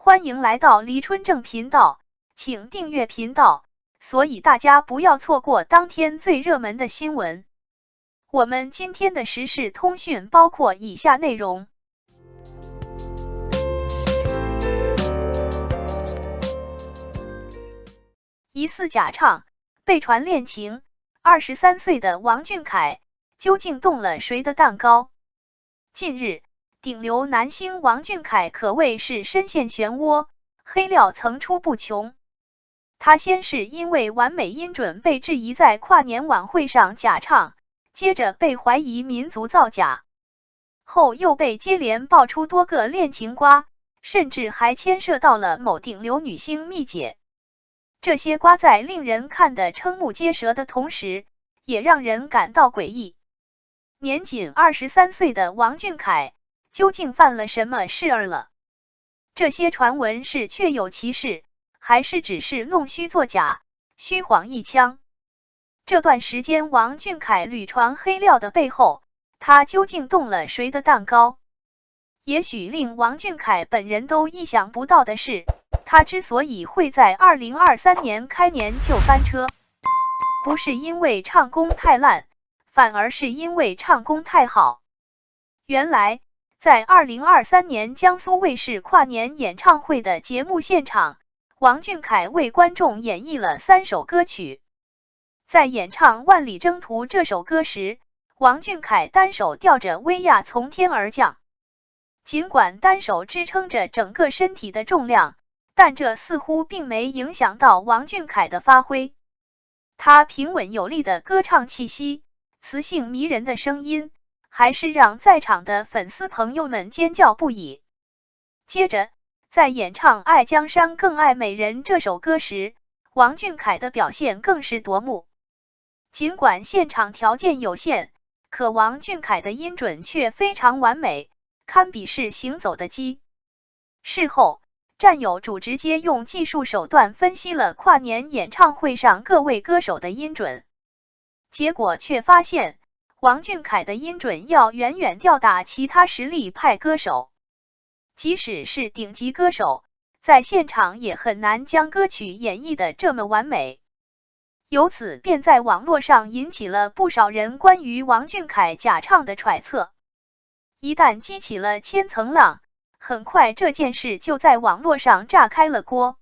欢迎来到黎春正频道，请订阅频道，所以大家不要错过当天最热门的新闻。我们今天的时事通讯包括以下内容：疑似假唱，被传恋情，23岁的王俊凯究竟动了谁的蛋糕？近日，顶流男星王俊凯可谓是深陷漩涡，黑料层出不穷。他先是因为完美音准被质疑在跨年晚会上假唱，接着被怀疑民族造假，后又被接连爆出多个恋情瓜，甚至还牵涉到了某顶流女星蜜姐。这些瓜在令人看得瞠目结舌的同时，也让人感到诡异。年仅23岁的王俊凯究竟犯了什么事儿了？这些传闻是确有其事，还是只是弄虚作假，虚晃一枪？这段时间王俊凯屡传黑料的背后，他究竟动了谁的蛋糕？也许令王俊凯本人都意想不到的是，他之所以会在2023年开年就翻车，不是因为唱功太烂，反而是因为唱功太好。原来，在2023年江苏卫视跨年演唱会的节目现场，王俊凯为观众演绎了3首歌曲。在演唱《万里征途》这首歌时，王俊凯单手吊着威亚从天而降。尽管单手支撑着整个身体的重量，但这似乎并没影响到王俊凯的发挥。他平稳有力的歌唱气息，磁性迷人的声音，还是让在场的粉丝朋友们尖叫不已。接着，在演唱《爱江山更爱美人》这首歌时，王俊凯的表现更是夺目。尽管现场条件有限，可王俊凯的音准却非常完美，堪比是行走的鸡。事后，战友主直接用技术手段分析了跨年演唱会上各位歌手的音准，结果却发现王俊凯的音准要远远吊打其他实力派歌手。即使是顶级歌手，在现场也很难将歌曲演绎的这么完美。由此便在网络上引起了不少人关于王俊凯假唱的揣测。一旦激起了千层浪，很快这件事就在网络上炸开了锅。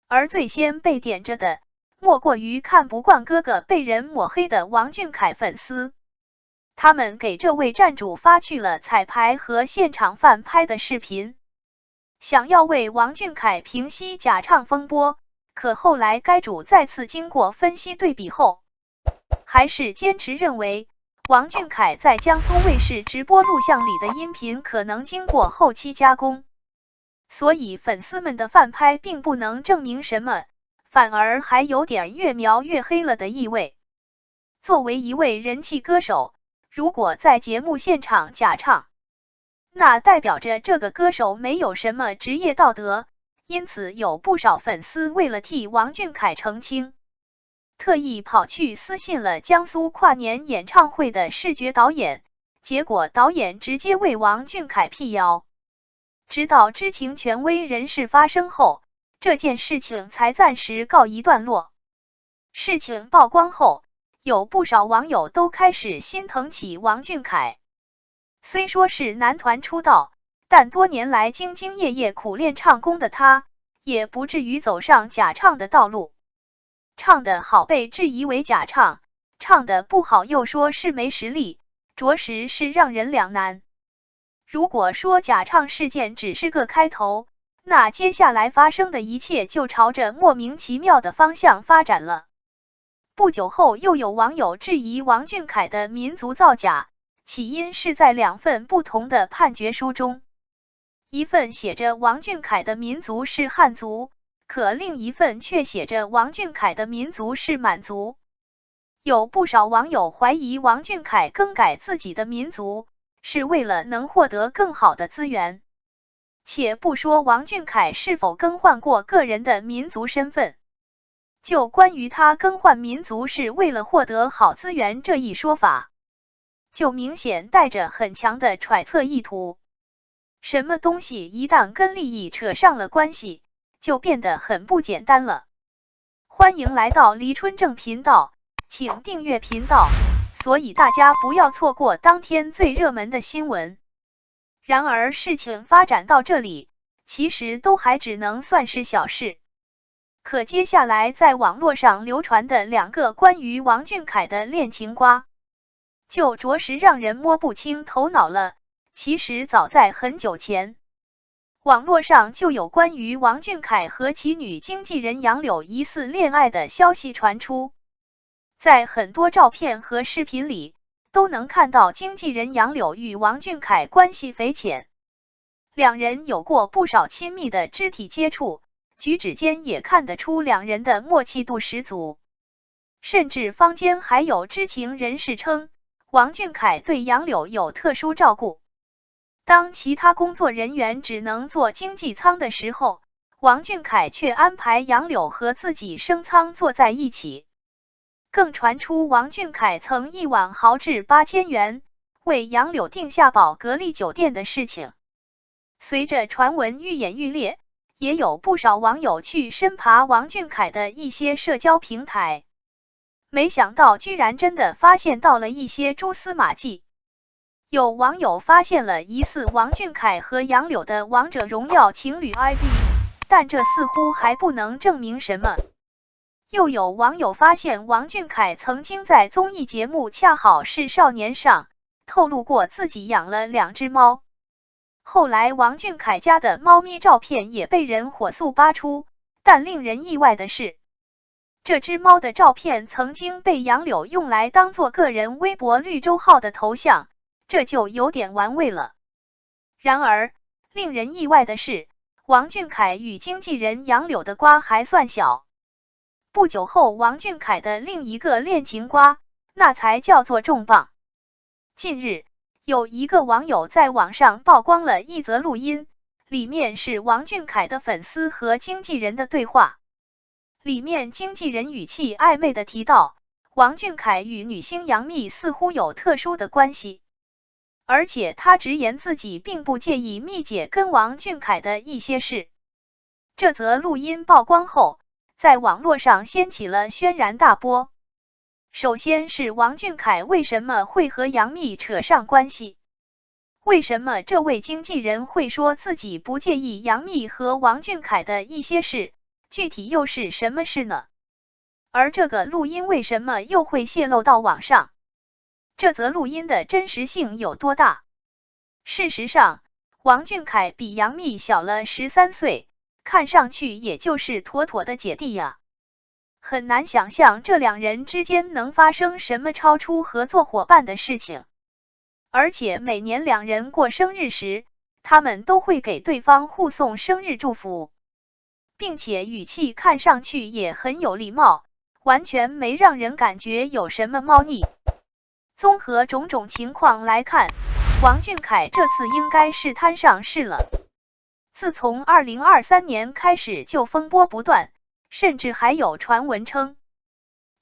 而最先被点着的，莫过于看不惯哥哥被人抹黑的王俊凯粉丝。他们给这位站主发去了彩排和现场翻拍的视频，想要为王俊凯平息假唱风波。可后来该主再次经过分析对比后，还是坚持认为王俊凯在江苏卫视直播录像里的音频可能经过后期加工，所以粉丝们的翻拍并不能证明什么，反而还有点越描越黑了的意味。作为一位人气歌手，如果在节目现场假唱，那代表着这个歌手没有什么职业道德，因此有不少粉丝为了替王俊凯澄清，特意跑去私信了江苏跨年演唱会的视觉导演，结果导演直接为王俊凯辟谣。直到知情权威人士发声后，这件事情才暂时告一段落。事情曝光后，有不少网友都开始心疼起王俊凯。虽说是男团出道，但多年来兢兢业业苦练唱功的他，也不至于走上假唱的道路。唱得好被质疑为假唱，唱得不好又说是没实力，着实是让人两难。如果说假唱事件只是个开头，那接下来发生的一切就朝着莫名其妙的方向发展了。不久后又有网友质疑王俊凯的民族造假，起因是在2份不同的判决书中，一份写着王俊凯的民族是汉族，可另一份却写着王俊凯的民族是满族。有不少网友怀疑王俊凯更改自己的民族，是为了能获得更好的资源。且不说王俊凯是否更换过个人的民族身份，就关于他更换民族是为了获得好资源这一说法，就明显带着很强的揣测意图。什么东西一旦跟利益扯上了关系，就变得很不简单了。欢迎来到黎春正频道，请订阅频道，所以大家不要错过当天最热门的新闻。然而事情发展到这里，其实都还只能算是小事。可接下来在网络上流传的2个关于王俊凯的恋情瓜，就着实让人摸不清头脑了。其实早在很久前，网络上就有关于王俊凯和其女经纪人杨柳疑似恋爱的消息传出。在很多照片和视频里，都能看到经纪人杨柳与王俊凯关系匪浅，两人有过不少亲密的肢体接触，举止间也看得出两人的默契度十足。甚至坊间还有知情人士称，王俊凯对杨柳有特殊照顾。当其他工作人员只能坐经济舱的时候，王俊凯却安排杨柳和自己升舱坐在一起。更传出王俊凯曾一晚豪掷8000元为杨柳订下宝格丽酒店的事情。随着传闻愈演愈烈，也有不少网友去深爬王俊凯的一些社交平台，没想到居然真的发现到了一些蛛丝马迹。有网友发现了疑似王俊凯和杨柳的王者荣耀情侣 ID， 但这似乎还不能证明什么。又有网友发现王俊凯曾经在综艺节目《恰好是少年》上透露过自己养了2只猫。后来王俊凯家的猫咪照片也被人火速扒出，但令人意外的是，这只猫的照片曾经被杨柳用来当做个人微博绿洲号的头像，这就有点玩味了。然而，令人意外的是，王俊凯与经纪人杨柳的瓜还算小。不久后，王俊凯的另一个恋情瓜，那才叫做重磅。近日，有一个网友在网上曝光了一则录音，里面是王俊凯的粉丝和经纪人的对话。里面经纪人语气暧昧的提到，王俊凯与女星杨幂似乎有特殊的关系。而且他直言自己并不介意幂姐跟王俊凯的一些事。这则录音曝光后，在网络上掀起了轩然大波。首先是王俊凯为什么会和杨幂扯上关系？为什么这位经纪人会说自己不介意杨幂和王俊凯的一些事？具体又是什么事呢？而这个录音为什么又会泄露到网上？这则录音的真实性有多大？事实上，王俊凯比杨幂小了13岁，看上去也就是妥妥的姐弟呀。很难想象这两人之间能发生什么超出合作伙伴的事情。而且每年两人过生日时，他们都会给对方互送生日祝福，并且语气看上去也很有礼貌，完全没让人感觉有什么猫腻。综合种种情况来看，王俊凯这次应该是摊上事了。自从2023年开始就风波不断，甚至还有传闻称，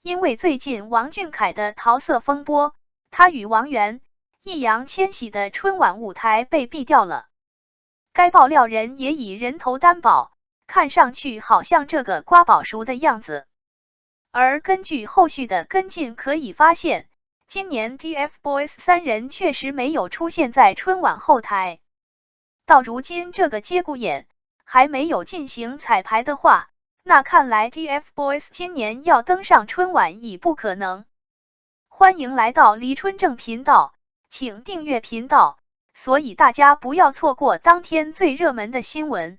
因为最近王俊凯的桃色风波，他与王源、易烊千玺的春晚舞台被毙掉了。该爆料人也以人头担保，看上去好像这个瓜保熟的样子。而根据后续的跟进可以发现，今年 TFBOYS 3人确实没有出现在春晚后台。到如今这个节骨眼还没有进行彩排的话，那看来 TFBOYS 今年要登上春晚已不可能。欢迎来到黎春正频道，请订阅频道，所以大家不要错过当天最热门的新闻。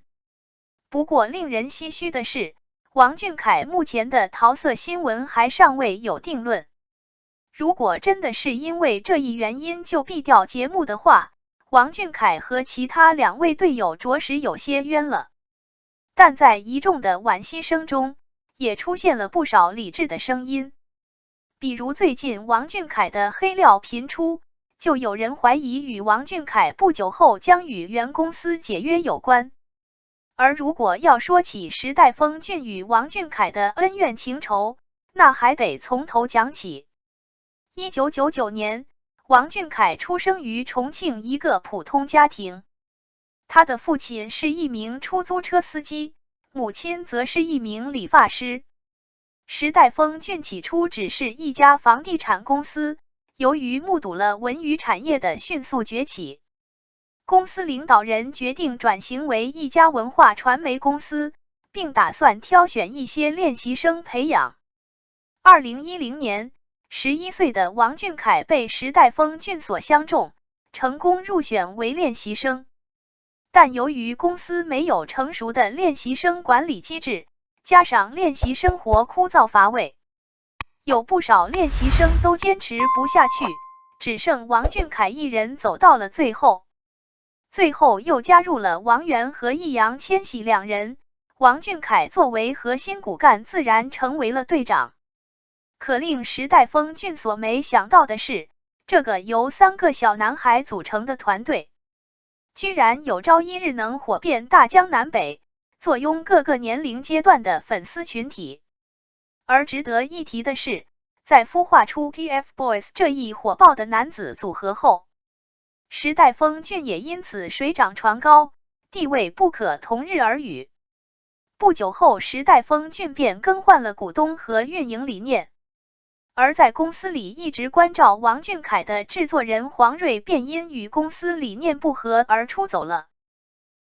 不过令人唏嘘的是，王俊凯目前的桃色新闻还尚未有定论。如果真的是因为这一原因就毙掉节目的话，王俊凯和其他2位队友着实有些冤了。但在一众的惋惜声中，也出现了不少理智的声音。比如最近王俊凯的黑料频出，就有人怀疑与王俊凯不久后将与原公司解约有关。而如果要说起时代峰峻与王俊凯的恩怨情仇，那还得从头讲起。1999年，王俊凯出生于重庆一个普通家庭。他的父亲是一名出租车司机，母亲则是一名理发师。时代峰峻起初只是一家房地产公司，由于目睹了文娱产业的迅速崛起，公司领导人决定转型为一家文化传媒公司，并打算挑选一些练习生培养。2010年，11岁的王俊凯被时代峰峻所相中，成功入选为练习生。但由于公司没有成熟的练习生管理机制，加上练习生活枯燥乏味，有不少练习生都坚持不下去，只剩王俊凯一人走到了最后。最后又加入了王源和易烊千玺两人，王俊凯作为核心骨干，自然成为了队长。可令时代峰峻所没想到的是，这个由3个小男孩组成的团队，居然有朝一日能火遍大江南北，坐拥各个年龄阶段的粉丝群体。而值得一提的是，在孵化出 TFBOYS 这一火爆的男子组合后，时代峰峻也因此水涨船高，地位不可同日而语。不久后，时代峰峻便更换了股东和运营理念。而在公司里一直关照王俊凯的制作人黄睿便因与公司理念不合而出走了。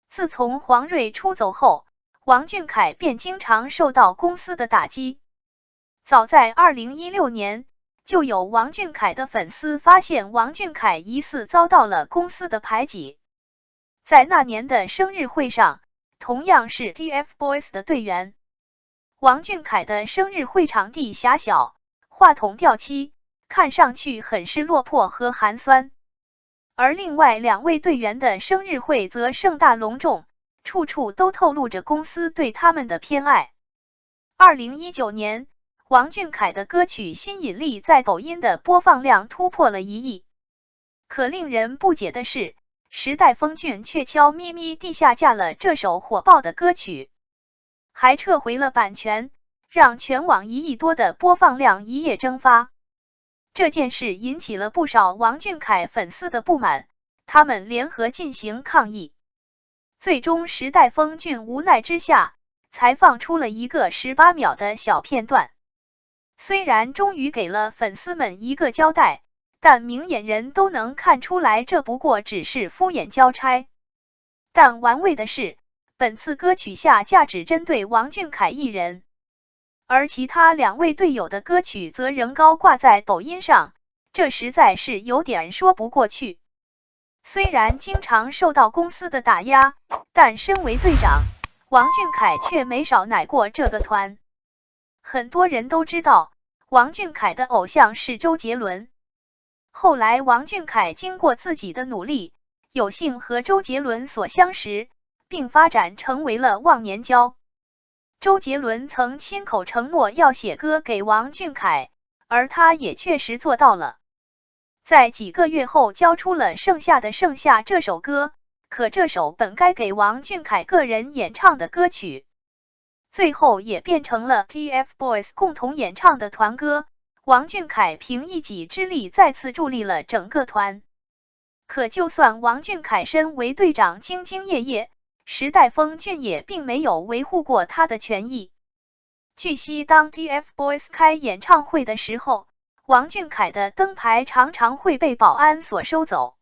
自从黄睿出走后，王俊凯便经常受到公司的打击。早在2016年，就有王俊凯的粉丝发现王俊凯疑似遭到了公司的排挤。在那年的生日会上，同样是 TFBOYS 的队员，王俊凯的生日会场地狭小，话筒掉漆，看上去很是落魄和寒酸。而另外2位队员的生日会则盛大隆重，处处都透露着公司对他们的偏爱。2019年，王俊凯的歌曲《新引力》在抖音的播放量突破了1亿。可令人不解的是，时代峰峻却悄咪咪地下架了这首火爆的歌曲，还撤回了版权，让全网1亿多的播放量一夜蒸发。这件事引起了不少王俊凯粉丝的不满，他们联合进行抗议。最终时代峰峻无奈之下，才放出了一个18秒的小片段。虽然终于给了粉丝们一个交代，但明眼人都能看出来这不过只是敷衍交差。但玩味的是，本次歌曲下架只针对王俊凯一人，而其他2位队友的歌曲则仍高挂在抖音上，这实在是有点说不过去。虽然经常受到公司的打压，但身为队长，王俊凯却没少奶过这个团。很多人都知道，王俊凯的偶像是周杰伦。后来王俊凯经过自己的努力，有幸和周杰伦所相识，并发展成为了忘年交。周杰伦曾亲口承诺要写歌给王俊凯，而他也确实做到了。在几个月后交出了《盛夏的盛夏》这首歌，可这首本该给王俊凯个人演唱的歌曲，最后也变成了 TFBOYS 共同演唱的团歌。王俊凯凭一己之力再次助力了整个团。可就算王俊凯身为队长兢兢业业，时代峰峻也并没有维护过他的权益。据悉，当 TFBOYS 开演唱会的时候，王俊凯的灯牌常常会被保安所收走，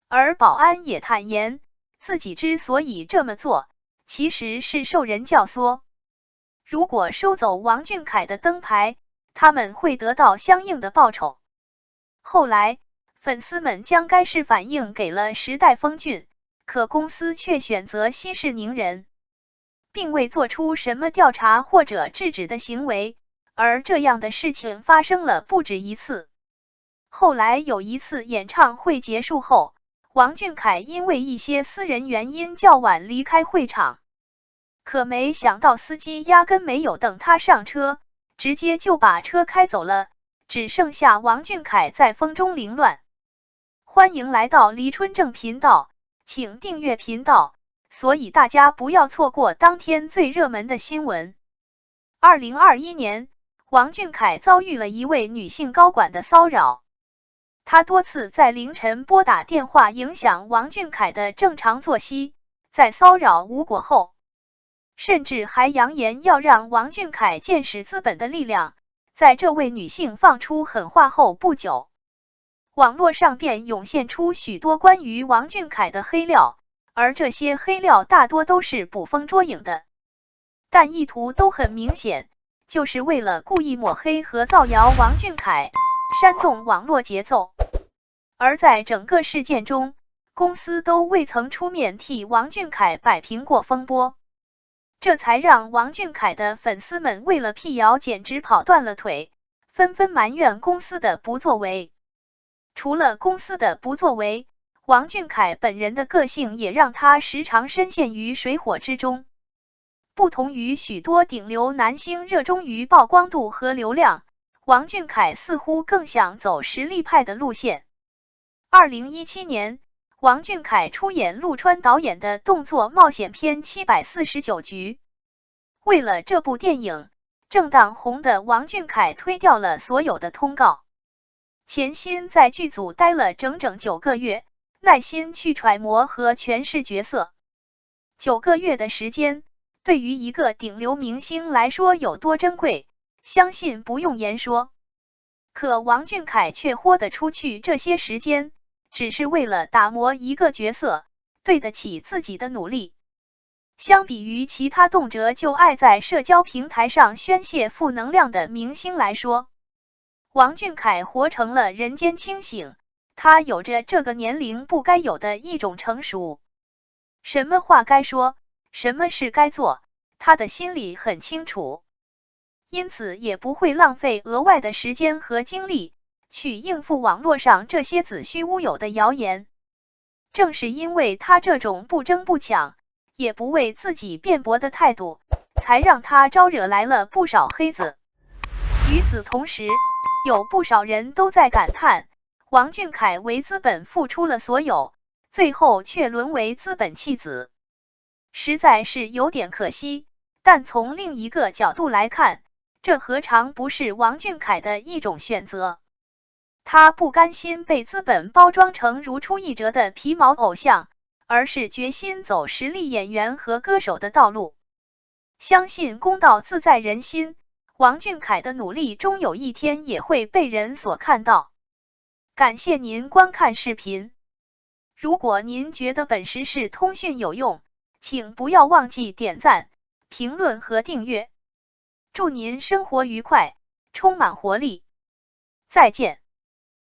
而保安也坦言，自己之所以这么做，其实是受人教唆。如果收走王俊凯的灯牌，他们会得到相应的报酬。后来，粉丝们将该事反映给了时代峰峻，可公司却选择息事宁人，并未做出什么调查或者制止的行为。而这样的事情发生了不止一次。后来有一次演唱会结束后，王俊凯因为一些私人原因较晚离开会场，可没想到司机压根没有等他上车，直接就把车开走了，只剩下王俊凯在风中凌乱。欢迎来到黎春正频道，请订阅频道，所以大家不要错过当天最热门的新闻。2021年，王俊凯遭遇了一位女性高管的骚扰，他多次在凌晨拨打电话影响王俊凯的正常作息，在骚扰无果后，甚至还扬言要让王俊凯见识资本的力量。在这位女性放出狠话后不久，网络上便涌现出许多关于王俊凯的黑料，而这些黑料大多都是捕风捉影的，但意图都很明显，就是为了故意抹黑和造谣王俊凯，煽动网络节奏。而在整个事件中，公司都未曾出面替王俊凯摆平过风波，这才让王俊凯的粉丝们为了辟谣简直跑断了腿，纷纷埋怨公司的不作为。除了公司的不作为，王俊凯本人的个性也让他时常深陷于水火之中。不同于许多顶流男星热衷于曝光度和流量，王俊凯似乎更想走实力派的路线。2017年，王俊凯出演陆川导演的动作冒险片《749局》。为了这部电影，正当红的王俊凯推掉了所有的通告，潜心在剧组待了整整9个月，耐心去揣摩和诠释角色。9个月的时间，对于一个顶流明星来说有多珍贵，相信不用言说。可王俊凯却豁得出去这些时间，只是为了打磨一个角色，对得起自己的努力。相比于其他动辄就爱在社交平台上宣泄负能量的明星来说，王俊凯活成了人间清醒，他有着这个年龄不该有的一种成熟。什么话该说，什么事该做，他的心里很清楚，因此也不会浪费额外的时间和精力去应付网络上这些子虚乌有的谣言。正是因为他这种不争不抢，也不为自己辩驳的态度，才让他招惹来了不少黑子。与此同时，有不少人都在感叹，王俊凯为资本付出了所有，最后却沦为资本弃子，实在是有点可惜。但从另一个角度来看，这何尝不是王俊凯的一种选择？他不甘心被资本包装成如出一辙的皮毛偶像，而是决心走实力演员和歌手的道路。相信公道自在人心，王俊凯的努力终有一天也会被人所看到。感谢您观看视频。如果您觉得本时事通讯有用，请不要忘记点赞、评论和订阅。祝您生活愉快，充满活力。再见。